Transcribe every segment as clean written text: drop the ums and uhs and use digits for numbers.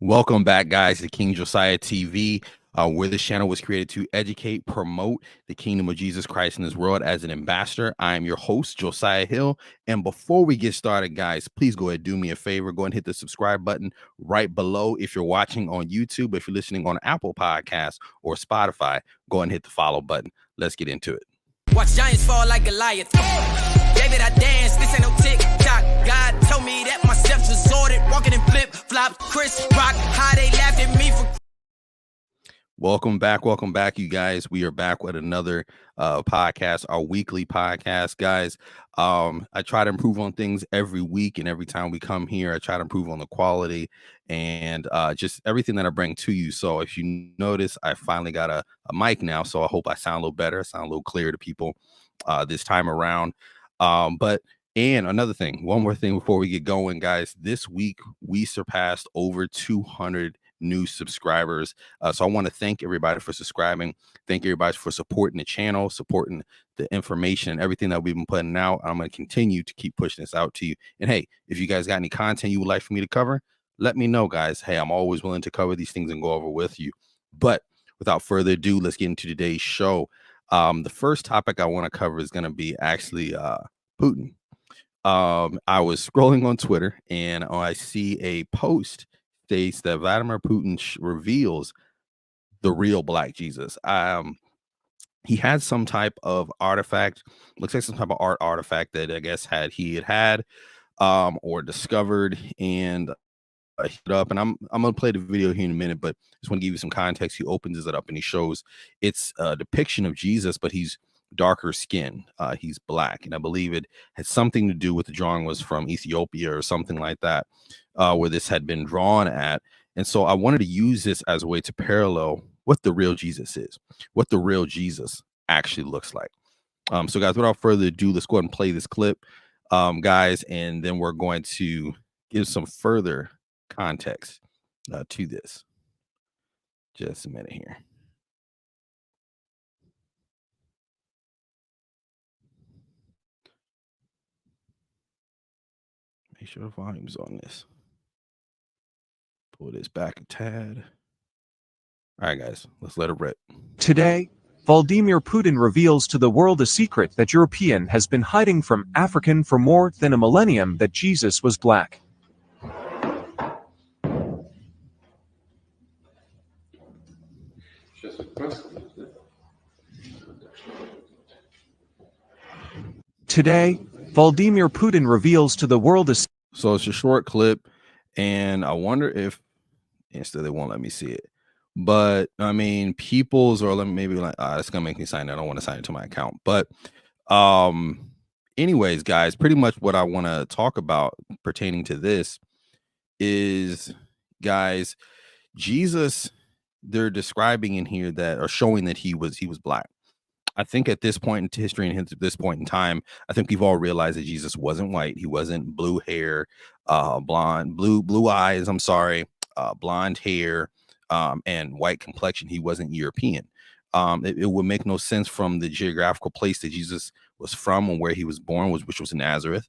Welcome back, guys, to King Josiah TV, where this channel was created to educate, promote the kingdom of Jesus Christ in this world as an ambassador. I am your host, Josiah Hill. And before we get started, guys, please go ahead, do me a favor. Go ahead and hit the subscribe button right below. If you're watching on YouTube, if you're listening on Apple Podcasts or Spotify, go ahead and hit the follow button. Let's get into it. Watch giants fall like Goliath. David, I dance. This ain't no tick-tock. God told me that my steps was ordered. Walking in flip-flops. Chris Rock, how they laughed at me for... Welcome back, you guys. We are back with another podcast, our weekly podcast, guys. I try to improve on things every week, and every time we come here, I try to improve on the quality and just everything that I bring to you. So if you notice, I finally got a mic now, so I hope I sound a little better, sound a little clearer to people this time around. And another thing, one more thing before we get going, guys. This week we surpassed over 200 new subscribers. So I want to thank everybody for subscribing. Thank everybody for supporting the channel, supporting the information, everything that we've been putting out. I'm going to continue to keep pushing this out to you. And hey, if you guys got any content you would like for me to cover, let me know, guys. Hey, I'm always willing to cover these things and go over with you. But without further ado, let's get into today's show. The first topic I want to cover is going to be actually Putin. I was scrolling on Twitter and I see a post states that Vladimir Putin reveals the real Black Jesus. He had some type of artifact, looks like some type of art artifact that I guess he had or discovered, and hit up. And I'm gonna play the video here in a minute, but just want to give you some context. He opens it up and he shows it's a depiction of Jesus, but he's darker skin. He's Black, and I believe it had something to do with the drawing was from Ethiopia or something like that, where this had been drawn at. And so I wanted to use this as a way to parallel what the real Jesus is, what the real Jesus actually looks like. So guys, without further ado, let's go ahead and play this clip, guys, and then we're going to give some further context to this. Just a minute here. Make sure the volume's on this. Pull this back a tad. All right, guys, let's let it rip. Today, Vladimir Putin reveals to the world a secret that European has been hiding from African for more than a millennium, that Jesus was Black. Today, Vladimir Putin reveals to the world a... So it's a short clip, and I wonder if instead they won't let me see it. But I mean, people's, or let me maybe like, it's gonna make me sign it. I don't want to sign it to my account. But anyways, guys, pretty much what I want to talk about pertaining to this is, guys, Jesus, they're describing in here that, or showing that he was Black. I think at this point in history and at this point in time, I think we've all realized that Jesus wasn't white. He wasn't blue hair, blue eyes. I'm sorry, blonde hair, and white complexion. He wasn't European. It would make no sense from the geographical place that Jesus was from and where he was born, which was in Nazareth.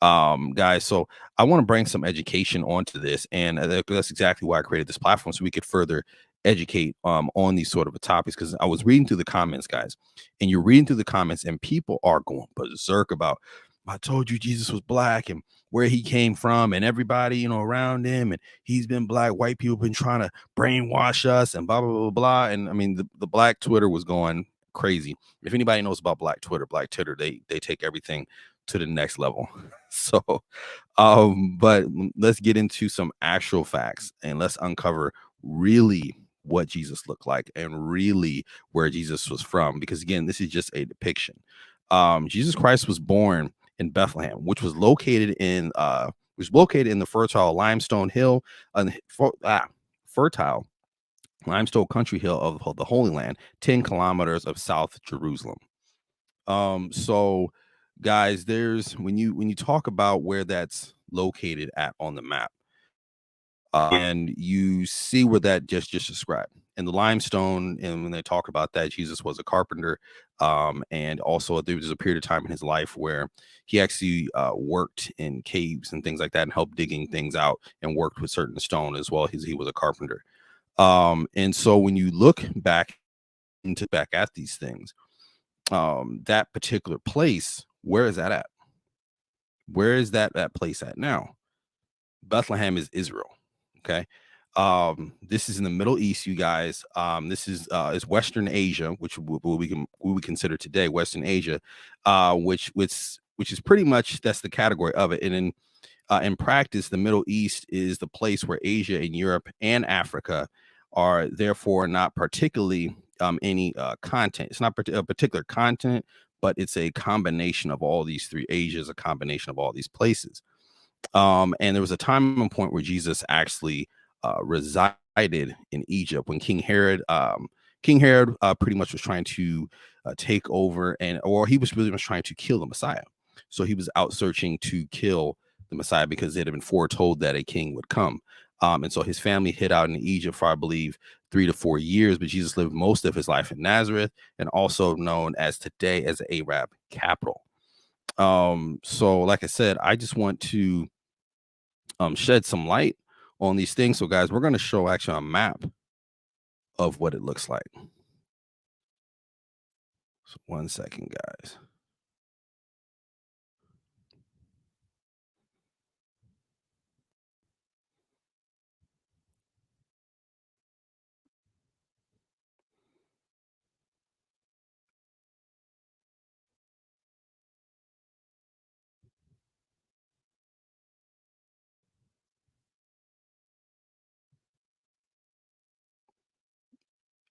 Guys, so I want to bring some education onto this, and that's exactly why I created this platform, so we could further educate on these sort of topics. Because I was reading through the comments, guys, and you're reading through the comments, and people are going berserk about, I told you Jesus was Black and where he came from, and everybody, around him, and he's been Black. White people been trying to brainwash us, and blah blah blah blah. And I mean, the Black Twitter was going crazy. If anybody knows about Black Twitter, they take everything to the next level. So but let's get into some actual facts, and let's uncover really what Jesus looked like and really where Jesus was from, because again, this is just a depiction. Jesus Christ was born in Bethlehem, which was located in the fertile limestone hill, fertile limestone country hill of the Holy Land, 10 kilometers of South Jerusalem. So guys, there's when you talk about where that's located at on the map, And you see where that just described. And the limestone, and when they talk about that, Jesus was a carpenter. And also there was a period of time in his life where he actually worked in caves and things like that and helped digging things out and worked with certain stone as well as he was a carpenter. And so when you look back at these things, that particular place, where is that at? Where is that place at now? Bethlehem is Israel. Okay. This is in the Middle East, you guys. This is Western Asia, which we consider today Western Asia, which is pretty much that's the category of it. And in practice, the Middle East is the place where Asia and Europe and Africa are therefore not particularly any content. It's not a particular continent, but it's a combination of all these three. Asia is a combination of all these places. And there was a time and point where Jesus actually resided in Egypt when King Herod pretty much was trying to take over, or he was really much trying to kill the Messiah. So he was out searching to kill the Messiah because it had been foretold that a king would come. And so his family hid out in Egypt for, I believe, 3 to 4 years, but Jesus lived most of his life in Nazareth, and also known as today as the Arab capital. So like I said, I just want to shed some light on these things. So guys, we're going to show actually a map of what it looks like. So 1 second, guys.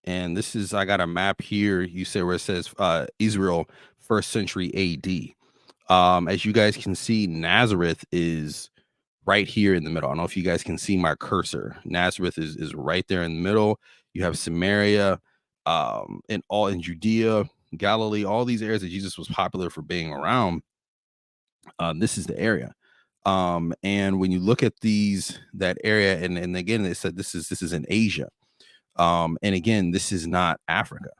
And this is, I got a map here. You say where it says Israel, 1st century AD. As you guys can see, Nazareth is right here in the middle. I don't know if you guys can see my cursor. Nazareth is right there in the middle. You have Samaria, and all in Judea, Galilee, all these areas that Jesus was popular for being around. This is the area. And when you look at that area, and again, they said this is in Asia. And again, this is not Africa.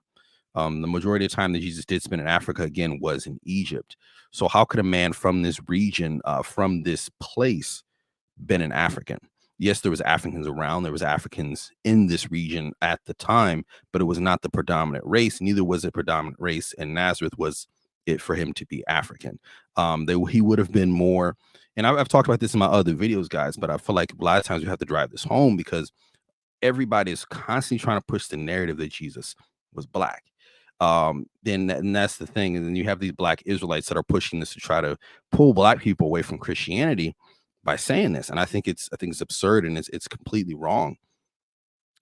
The majority of the time that Jesus did spend in Africa, again, was in Egypt. So how could a man from this region, from this place, been an African? Yes, there was Africans around. There was Africans in this region at the time, but it was not the predominant race. Neither was it predominant race, and Nazareth was it for him to be African. He would have been more, and I've talked about this in my other videos, guys, but I feel like a lot of times we have to drive this home because everybody is constantly trying to push the narrative that Jesus was black. And that's the thing. And then you have these black Israelites that are pushing this to try to pull black people away from Christianity by saying this. And I think it's absurd, and it's completely wrong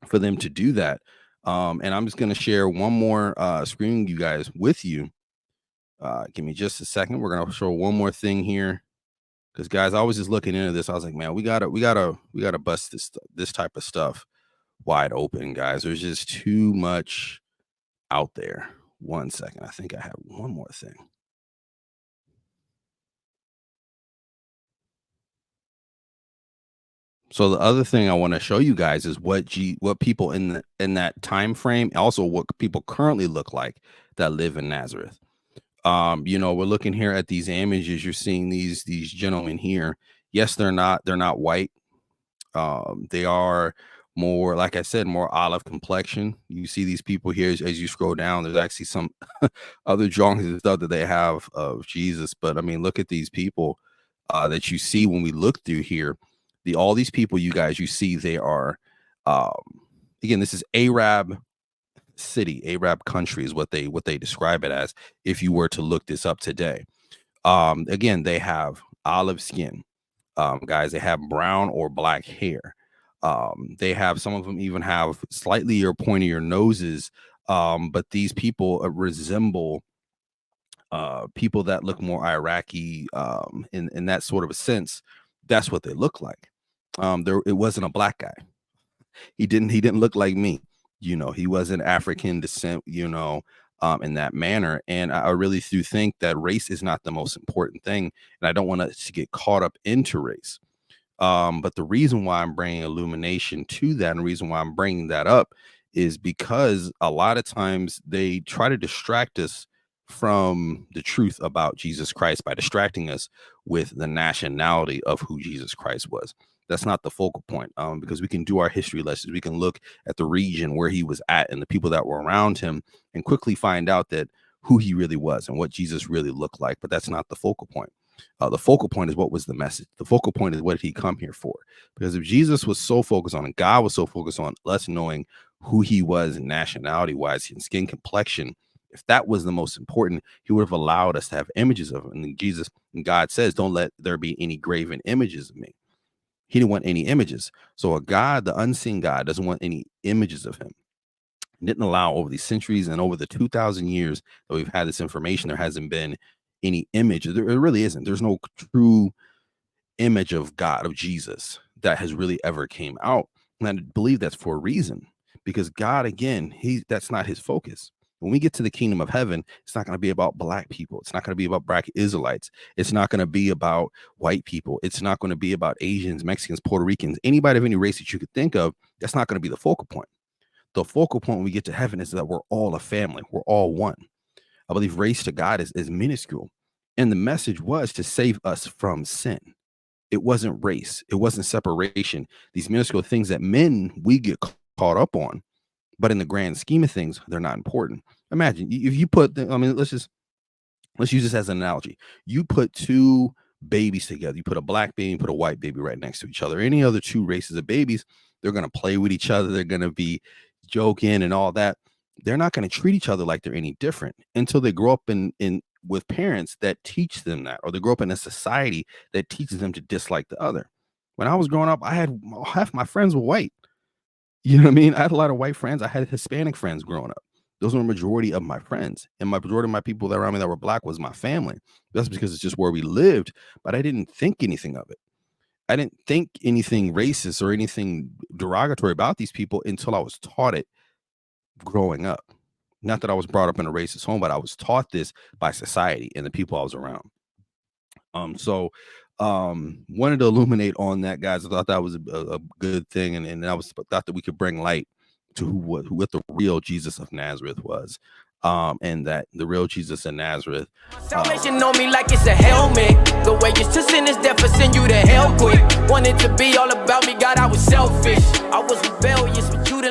for them to do that. And I'm just going to share one more screen, you guys, with you. Give me just a second. We're going to show one more thing here. Because guys, I was just looking into this. I was like, man, we gotta bust this type of stuff wide open, guys. There's just too much out there. 1 second. I think I have one more thing. So the other thing I want to show you guys is what people in that time frame, also what people currently look like that live in Nazareth. We're looking here at these images. You're seeing these gentlemen here. Yes, they're not white. They are more, like I said, more olive complexion. You see these people here as you scroll down. There's actually some other drawings and stuff that they have of Jesus. But I mean, look at these people that you see when we look through here. All these people, you guys, you see they are, again, this is Arab city, Arab country is what they describe it as. If you were to look this up today, again, they have olive skin. Guys, they have brown or black hair. They have, some of them even have slightly or pointier noses. But these people resemble people that look more Iraqi, in that sort of a sense. That's what they look like. It wasn't a black guy. He didn't look like me. He wasn't African descent, in that manner. And I really do think that race is not the most important thing. And I don't want us to get caught up into race. But the reason why I'm bringing illumination to that, and the reason why I'm bringing that up, is because a lot of times they try to distract us from the truth about Jesus Christ by distracting us with the nationality of who Jesus Christ was. That's not the focal point, because we can do our history lessons. We can look at the region where he was at and the people that were around him and quickly find out that who he really was and what Jesus really looked like. But that's not the focal point. The focal point is what was the message. The focal point is what did he come here for? Because if Jesus was so focused on, and God was so focused on us knowing who he was nationality wise and skin complexion, if that was the most important, he would have allowed us to have images of him. And Jesus and God says, don't let there be any graven images of me. He didn't want any images. So a God, the unseen God, doesn't want any images of him. He didn't allow over these centuries and over the 2,000 years that we've had this information, there hasn't been any image. There really isn't. There's no true image of God, of Jesus, that has really ever came out. And I believe that's for a reason, because God, again, that's not his focus. When we get to the kingdom of heaven, it's not going to be about black people. It's not going to be about black Israelites. It's not going to be about white people. It's not going to be about Asians, Mexicans, Puerto Ricans, anybody of any race that you could think of. That's not going to be the focal point. The focal point when we get to heaven is that we're all a family. We're all one. I believe race to God is minuscule. And the message was to save us from sin. It wasn't race. It wasn't separation. These minuscule things that men, we get caught up on. But in the grand scheme of things, they're not important. Imagine if you put, let's use this as an analogy. You put two babies together. You put a black baby, put a white baby right next to each other. Any other two races of babies, they're going to play with each other. They're going to be joking and all that. They're not going to treat each other like they're any different until they grow up in with parents that teach them that, or they grow up in a society that teaches them to dislike the other. When I was growing up, I had half my friends were white. You know what I mean? I had a lot of white friends. I had Hispanic friends growing up. Those were the majority of my friends. And my majority of my people that were around me that were black was my family. That's because it's just where we lived. But I didn't think anything of it. I didn't think anything racist or anything derogatory about these people until I was taught it growing up. Not that I was brought up in a racist home, but I was taught this by society and the people I was around. Wanted to illuminate on that, guys. I thought that was a good thing, and I thought that we could bring light to what the real Jesus of Nazareth was, and that the real Jesus of Nazareth. Salvation on me like it's a helmet. The wages to sin is death, for send you to hell quick. Wanted to be all about me, God, I was selfish. I was rebellious, but you